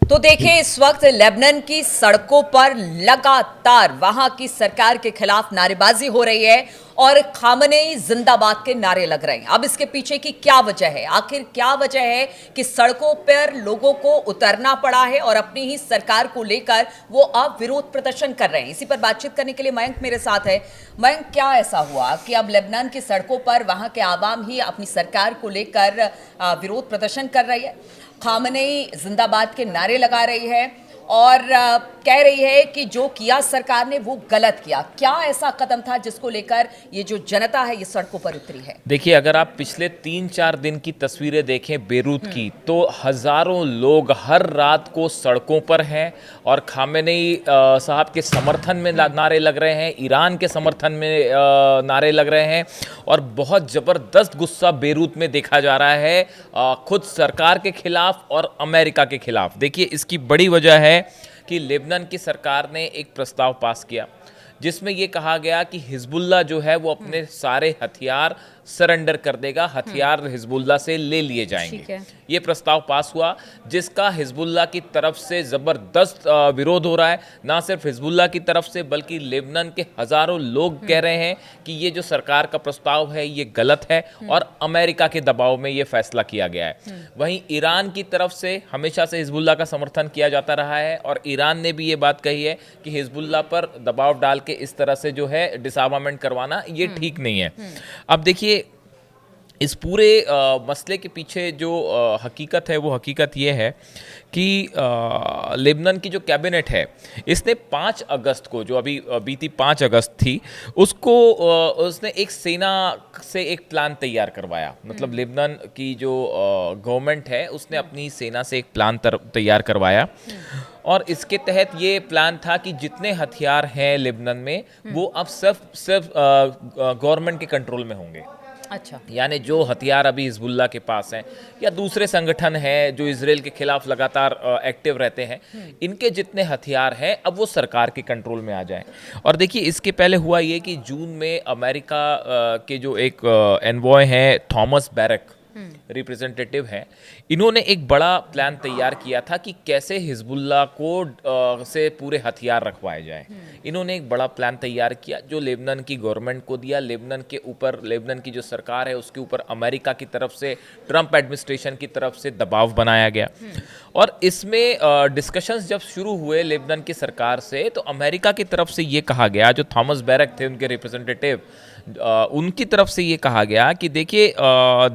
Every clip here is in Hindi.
तो देखिए, इस वक्त लेबनान की सड़कों पर लगातार वहां की सरकार के खिलाफ नारेबाजी हो रही है और खामनेई जिंदाबाद के नारे लग रहे हैं। अब इसके पीछे की क्या वजह है? आखिर क्या वजह है कि सड़कों पर लोगों को उतरना पड़ा है और अपनी ही सरकार को लेकर वो अब विरोध प्रदर्शन कर रहे हैं? इसी पर बातचीत करने के लिए मयंक मेरे साथ है। मयंक, क्या ऐसा हुआ कि अब लेबनान की सड़कों पर वहां के आवाम ही अपनी सरकार को लेकर विरोध प्रदर्शन कर रही है, खामनेई जिंदाबाद के नारे लगा रही है और कह रही है कि जो किया सरकार ने वो गलत किया? क्या ऐसा कदम था जिसको लेकर ये जो जनता है ये सड़कों पर उतरी है? देखिए, अगर आप पिछले 3-4 दिन की तस्वीरें देखें बेरूत की, तो हज़ारों लोग हर रात को सड़कों पर हैं और खामेनेई साहब के समर्थन में नारे लग रहे हैं, ईरान के समर्थन में नारे लग रहे हैं और बहुत ज़बरदस्त गुस्सा बेरूत में देखा जा रहा है खुद सरकार के खिलाफ और अमेरिका के खिलाफ। देखिए, इसकी बड़ी वजह है कि लेबनान की सरकार ने एक प्रस्ताव पास किया जिसमें यह कहा गया कि हिजबुल्लाह जो है वो अपने सारे हथियार सरेंडर कर देगा, हथियार हिजबुल्लाह से ले लिए जाएंगे। ये प्रस्ताव पास हुआ जिसका हिजबुल्लाह की तरफ से ज़बरदस्त विरोध हो रहा है। ना सिर्फ हिजबुल्लाह की तरफ से बल्कि लेबनान के हज़ारों लोग कह रहे हैं कि ये जो सरकार का प्रस्ताव है ये गलत है और अमेरिका के दबाव में ये फैसला किया गया है। वहीं ईरान की तरफ से हमेशा से हिजबुल्लाह का समर्थन किया जाता रहा है और ईरान ने भी ये बात कही है कि हिजबुल्लाह पर दबाव डाल के इस तरह से जो है डिसआर्मामेंट करवाना ये ठीक नहीं है। अब देखिए, इस पूरे मसले के पीछे जो हकीकत है वो हकीकत ये है कि लेबनान की जो कैबिनेट है इसने 5 अगस्त को, जो अभी बीती 5 अगस्त थी, उसने एक सेना से एक प्लान तैयार करवाया। मतलब लेबनान की जो गवर्नमेंट है उसने अपनी सेना से एक प्लान तैयार करवाया और इसके तहत ये प्लान था कि जितने हथियार हैं लेबनान में वो अब सिर्फ गवर्नमेंट के कंट्रोल में होंगे। अच्छा, यानी जो हथियार अभी हिजबुल्लाह के पास हैं या दूसरे संगठन हैं जो इजराइल के खिलाफ लगातार एक्टिव रहते हैं, इनके जितने हथियार हैं अब वो सरकार के कंट्रोल में आ जाएं। और देखिए, इसके पहले हुआ ये कि जून में अमेरिका के जो एक एनवॉय हैं थॉमस बैरक, रिप्रेजेंटेटिव हैं, इन्होंने एक बड़ा प्लान तैयार किया था कि कैसे हिजबुल्लाह को से पूरे हथियार रखवाए जाएं। इन्होंने एक बड़ा प्लान तैयार किया जो लेबनान की गवर्नमेंट को दिया। लेबनान के ऊपर, लेबनान की जो सरकार है उसके ऊपर अमेरिका की तरफ से, ट्रंप एडमिनिस्ट्रेशन की तरफ से दबाव बनाया गया और इसमें डिस्कशंस जब शुरू हुए लेबनान की सरकार से, तो अमेरिका की तरफ से ये कहा गया, जो थॉमस बैरक थे उनके रिप्रेजेंटेटिव, उनकी तरफ से ये कहा गया कि देखिए,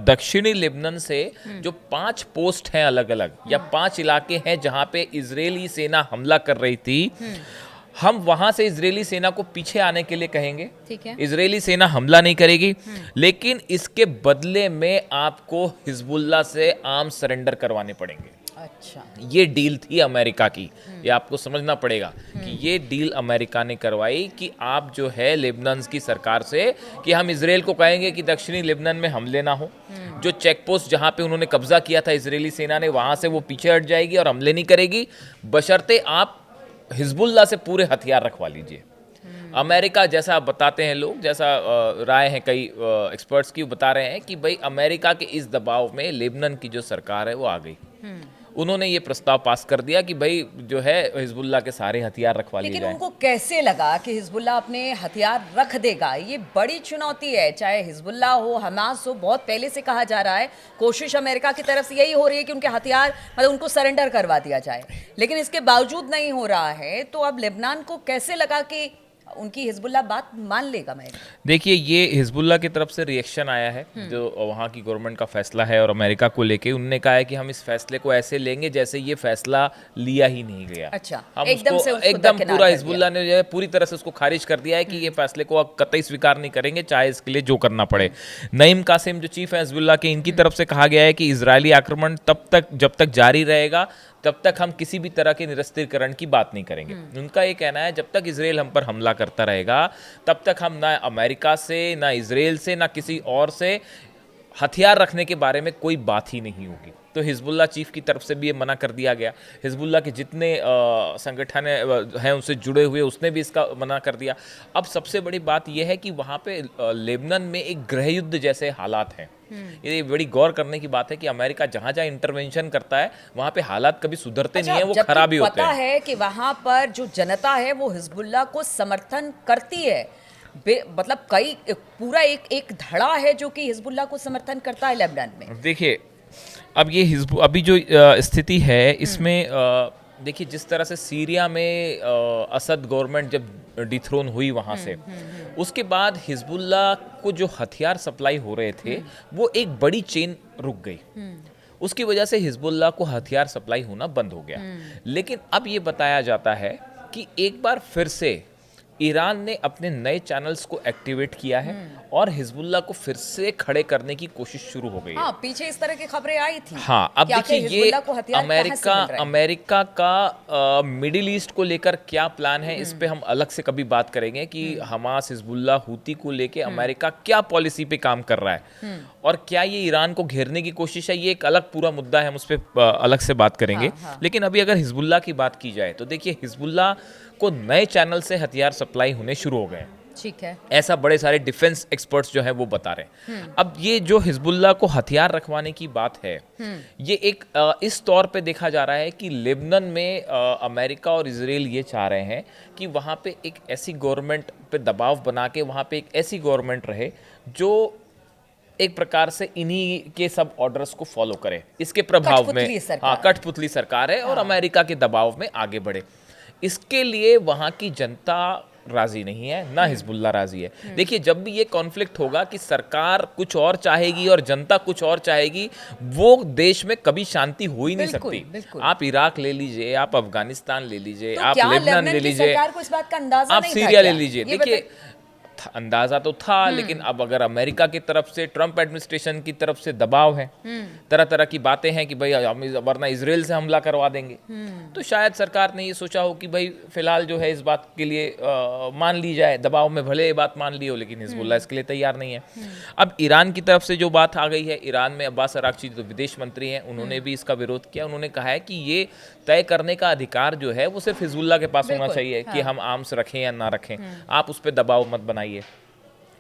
दक्षिणी लेबनान से जो 5 पोस्ट हैं अलग अलग, या 5 इलाके हैं जहां पे इजरायली सेना हमला कर रही थी, हम वहां से इजरायली सेना को पीछे आने के लिए कहेंगे। ठीक है, इजरायली सेना हमला नहीं करेगी, लेकिन इसके बदले में आपको हिजबुल्लाह से आर्म्स सरेंडर करवाने पड़ेंगे। अच्छा, ये डील थी अमेरिका की। ये आपको समझना पड़ेगा कि ये डील अमेरिका ने करवाई कि आप जो है लेबनान की सरकार से कि हम इजराइल को कहेंगे कि दक्षिणी लेबनान में हमले ना हो, जो चेक पोस्ट जहां पे उन्होंने कब्जा किया था इजरायली सेना ने, वहां से वो पीछे हट जाएगी और हमले नहीं करेगी, बशर्ते आप हिजबुल्लाह से पूरे हथियार रखवा लीजिए। अमेरिका, जैसा बताते हैं लोग, जैसा राय है कई एक्सपर्ट्स की, बता रहे हैं कि भाई अमेरिका के इस दबाव में लेबनान की जो सरकार है वो आ गई। उन्होंने ये प्रस्ताव पास कर दिया कि भाई जो है हिजबुल्लाह के सारे हथियार रखवा लिए लेकिन जाएं। उनको कैसे लगा कि हिजबुल्लाह अपने हथियार रख देगा? ये बड़ी चुनौती है, चाहे हिजबुल्लाह हो, हमास हो। बहुत पहले से कहा जा रहा है, कोशिश अमेरिका की तरफ से यही हो रही है कि उनके हथियार, मतलब उनको सरेंडर करवा दिया जाए, लेकिन इसके बावजूद नहीं हो रहा है। तो अब लेबनान को कैसे लगा कि उनकी हिजबुल्लाह बात मान लेगा? मैं देखिए, ये हिजबुल्लाह की तरफ से रिएक्शन आया है जो वहाँ की गवर्नमेंट का फैसला है और अमेरिका को लेके उन्होंने कहा है कि हम इस फैसले को ऐसे लेंगे जैसे ये फैसला लिया ही नहीं गया। अच्छा, हम एकदम उसको से उसको एकदम दरकिनार पूरा कर हिजबुल्लाह ने जो है पूरी तरह से उसको खारिज कर दिया है कि ये फैसले को अब कतई स्वीकार नहीं करेंगे, चाहे इसके लिए जो करना पड़े। नईम कासिम जो चीफ है हिजबुल्लाह के, इनकी तरफ से कहा गया है कि इजरायली आक्रमण जब तक जारी रहेगा तब तक हम किसी भी तरह के निरस्त्रीकरण की बात नहीं करेंगे। उनका ये कहना है जब तक इजराइल हम पर हमला करता रहेगा तब तक हम ना अमेरिका से, ना इजराइल से, ना किसी और से हथियार रखने के बारे में कोई बात ही नहीं होगी। तो हिजबुल्लाह चीफ की तरफ से भी ये मना कर दिया गया। हिजबुल्लाह के जितने संगठन हैं उनसे जुड़े हुए, उसने भी इसका मना कर दिया। अब सबसे बड़ी बात यह है कि वहाँ पे लेबनान में एक गृह युद्ध जैसे हालात हैं। ये बड़ी गौर करने की बात है कि अमेरिका जहां जहां इंटरवेंशन करता है वहां पे हालात कभी सुधरते नहीं है, वो जबकि खराब ही होते पता हैं। है कि वहां पर जो जनता है वो हिजबुल्लाह को समर्थन करती है। मतलब कई पूरा एक एक धड़ा है जो कि हिजबुल्लाह को समर्थन करता है लेबनान में। देखिए, अब ये अभी जो स्थिति है इसमें देखिए, जिस तरह से सीरिया में असद गवर्नमेंट जब डिथ्रोन हुई वहाँ से, उसके बाद हिजबुल्लाह को जो हथियार सप्लाई हो रहे थे वो एक बड़ी चेन रुक गई। उसकी वजह से हिजबुल्लाह को हथियार सप्लाई होना बंद हो गया। लेकिन अब ये बताया जाता है कि एक बार फिर से ईरान ने अपने नए चैनल्स को एक्टिवेट किया है और हिजबुल्लाह को फिर से खड़े करने की कोशिश शुरू हो गई है। हाँ, पीछे इस तरह की खबरें आई थी। हाँ, अब कि आखिर देखिए, ये हिजबुल्लाह को हथियार कहाँ से मिल रहे हैं? अमेरिका का मिडिल ईस्ट को लेकर क्या प्लान है, इस पे हम अलग से कभी बात करेंगे कि हमास, हिजबुल्लाह, हूती को लेके अमेरिका क्या पॉलिसी पे काम कर रहा है और क्या ये ईरान को घेरने की कोशिश है। ये एक अलग पूरा मुद्दा है, हम उस पर अलग से बात करेंगे। हाँ। लेकिन अभी अगर हिजबुल्लाह की बात की जाए तो देखिए, हिजबुल्लाह को नए चैनल से हथियार सप्लाई होने शुरू हो गए। ठीक है। ऐसा बड़े सारे डिफेंस एक्सपर्ट्स जो है वो बता रहे हैं। अब ये जो हिजबुल्लाह को हथियार रखवाने की बात है, ये एक इस तौर पे देखा जा रहा है कि लेबनान में अमेरिका और इजराइल ये चाह रहे हैं कि वहाँ पे एक ऐसी गवर्नमेंट पे दबाव बना के वहाँ पे एक ऐसी गवर्नमेंट रहे जो एक प्रकार से इन्हीं के सब ऑर्डर्स को फॉलो करे, इसके प्रभाव में। हाँ, कठपुतली सरकार है और अमेरिका के दबाव में आगे बढ़े। इसके लिए वहाँ की जनता राजी नहीं है, ना हिजबुल्लाह राजी है। देखिए, जब भी ये कॉन्फ्लिक्ट होगा कि सरकार कुछ और चाहेगी और जनता कुछ और चाहेगी, वो देश में कभी शांति हो ही नहीं सकती। आप इराक ले लीजिए, आप अफगानिस्तान ले लीजिए, तो आप लेबनान ले लीजिए, सरकार को इस बात का अंदाजा आप नहीं सीरिया था ले लीजिए। देखिए, अंदाजा तो था, लेकिन अब अगर अमेरिका की तरफ से, ट्रंप एडमिनिस्ट्रेशन की तरफ से दबाव है, तरह तरह की बातें हैं कि भाई हम वरना इजराइल से हमला करवा देंगे, तो शायद सरकार ने ये सोचा हो कि भाई फिलहाल जो है इस बात के लिए मान ली जाए, दबाव में भले ये बात मान ली हो, लेकिन हिजबुल्लाह इसके लिए तैयार नहीं है। अब ईरान की तरफ से जो बात आ गई है, ईरान में अब्बास अरागची जो विदेश मंत्री हैं, उन्होंने भी इसका विरोध किया। उन्होंने कहा है कि ये तय करने का अधिकार जो है वो सिर्फ हिजबुल्लाह के पास होना चाहिए कि हम आर्म्स रखें या ना रखें, आप उस पर दबाव मत बनाइए।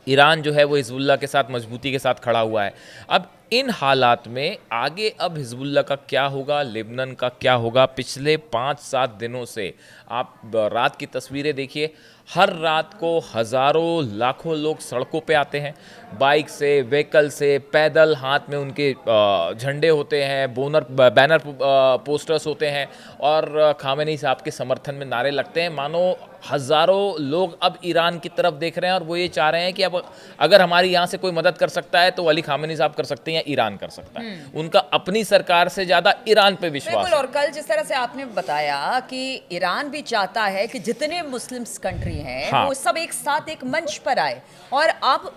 ईरान जो है वो हिजबुल्लाह के साथ मजबूती के साथ खड़ा हुआ है। अब इन हालात में आगे अब हिजबुल्लाह का क्या होगा, लेबनान का क्या होगा, पिछले 5-7 दिनों से आप रात की तस्वीरें देखिए, हर रात को हज़ारों लाखों लोग सड़कों पे आते हैं, बाइक से, व्हीकल से, पैदल, हाथ में उनके झंडे होते हैं, बैनर पोस्टर्स होते हैं और खामेनी साहब के समर्थन में नारे लगते हैं। मानो हज़ारों लोग अब ईरान की तरफ देख रहे हैं और वो ये चाह रहे हैं कि अब अगर हमारी यहाँ से कोई मदद कर सकता है तो अली खामेनी साहब कर सकते हैं या ईरान कर सकता है। उनका अपनी सरकार से ज़्यादा ईरान पे विश्वास है। और कल जिस तरह से आपने बताया कि ईरान भी चाहता है कि जितने मुस्लिम कंट्री हैं, हाँ, वो सब एक साथ एक मंच पर आए। और अब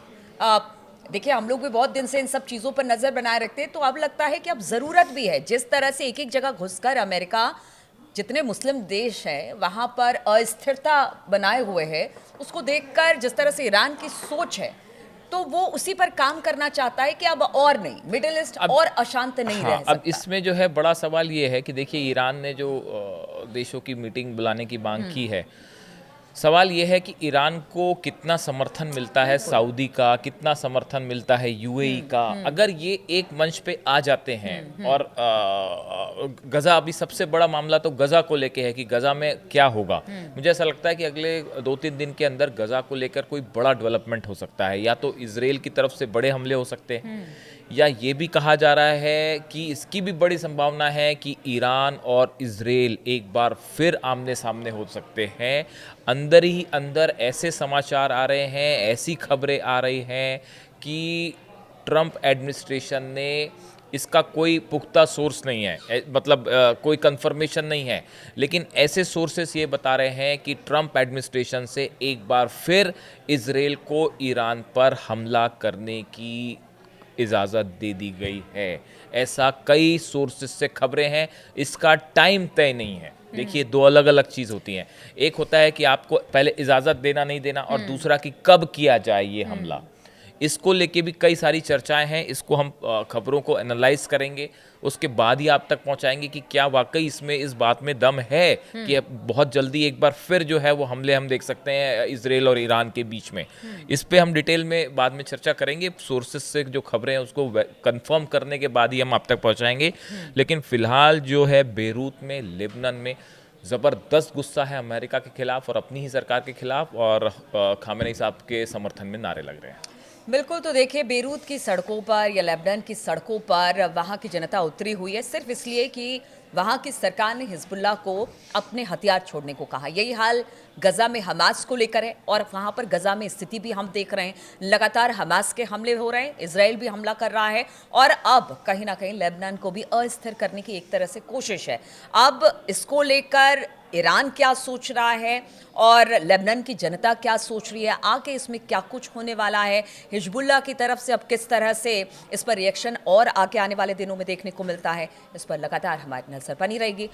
देखिए, हम लोग भी बहुत दिन से इन सब चीज़ों पर नज़र बनाए रखते हैं, तो अब लगता है कि अब ज़रूरत भी है। जिस तरह से एक एक जगह घुसकर अमेरिका जितने मुस्लिम देश हैं वहाँ पर अस्थिरता बनाए हुए है, उसको देखकर जिस तरह से ईरान की सोच है, तो वो उसी पर काम करना चाहता है कि अब और नहीं, मिडिल ईस्ट और अशांत नहीं रह सकता। अब इसमें जो है बड़ा सवाल ये है कि देखिए, ईरान ने जो देशों की मीटिंग बुलाने की मांग की है, सवाल ये है कि ईरान को कितना समर्थन मिलता है सऊदी का, कितना समर्थन मिलता है यूएई का। अगर ये एक मंच पे आ जाते हैं और गज़ा, अभी सबसे बड़ा मामला तो गज़ा को लेके है कि गज़ा में क्या होगा। मुझे ऐसा लगता है कि अगले 2-3 दिन के अंदर गज़ा को लेकर कोई बड़ा डेवलपमेंट हो सकता है, या तो इजराइल की तरफ से बड़े हमले हो सकते हैं, या ये भी कहा जा रहा है कि इसकी भी बड़ी संभावना है कि ईरान और इजराइल एक बार फिर आमने सामने हो सकते हैं। अंदर ही अंदर ऐसे समाचार आ रहे हैं, ऐसी खबरें आ रही हैं कि ट्रंप एडमिनिस्ट्रेशन ने, इसका कोई पुख्ता सोर्स नहीं है, मतलब कोई कंफर्मेशन नहीं है, लेकिन ऐसे सोर्सेस ये बता रहे हैं कि ट्रंप एडमिनिस्ट्रेशन से एक बार फिर इजराइल को ईरान पर हमला करने की इजाज़त दे दी गई है। ऐसा कई सोर्सेस से खबरें हैं, इसका टाइम तय नहीं है। देखिए, 2 अलग अलग चीज़ होती हैं। एक होता है कि आपको पहले इजाज़त देना नहीं देना, और दूसरा कि कब किया जाए ये हमला। इसको लेके भी कई सारी चर्चाएं हैं। इसको हम खबरों को एनालाइज करेंगे, उसके बाद ही आप तक पहुंचाएंगे कि क्या वाकई इसमें इस बात में दम है कि अब बहुत जल्दी एक बार फिर जो है वो हमले हम देख सकते हैं इजराइल और ईरान के बीच में। इस पे हम डिटेल में बाद में चर्चा करेंगे, सोर्सेज से जो खबरें हैं उसको कंफर्म करने के बाद ही हम आप तक पहुंचाएंगे। लेकिन फिलहाल जो है बेरूत में, लेबनान में ज़बरदस्त गुस्सा है अमेरिका के खिलाफ और अपनी ही सरकार के खिलाफ, और खामेनेई साहब के समर्थन में नारे लग रहे हैं। बिल्कुल, तो देखिए बेरूत की सड़कों पर या लेबनान की सड़कों पर वहाँ की जनता उतरी हुई है सिर्फ इसलिए कि वहाँ की सरकार ने हिजबुल्लाह को अपने हथियार छोड़ने को कहा। यही हाल गजा में हमास को लेकर है और वहाँ पर गजा में स्थिति भी हम देख रहे हैं, लगातार हमास के हमले हो रहे हैं, इजराइल भी हमला कर रहा है और अब कहीं ना कहीं लेबनान को भी अस्थिर करने की एक तरह से कोशिश है। अब इसको लेकर ईरान क्या सोच रहा है और लेबनान की जनता क्या सोच रही है, आगे इसमें क्या कुछ होने वाला है, हिजबुल्लाह की तरफ से अब किस तरह से इस पर रिएक्शन और आगे आने वाले दिनों में देखने को मिलता है, इस पर लगातार हमारी नजर बनी रहेगी।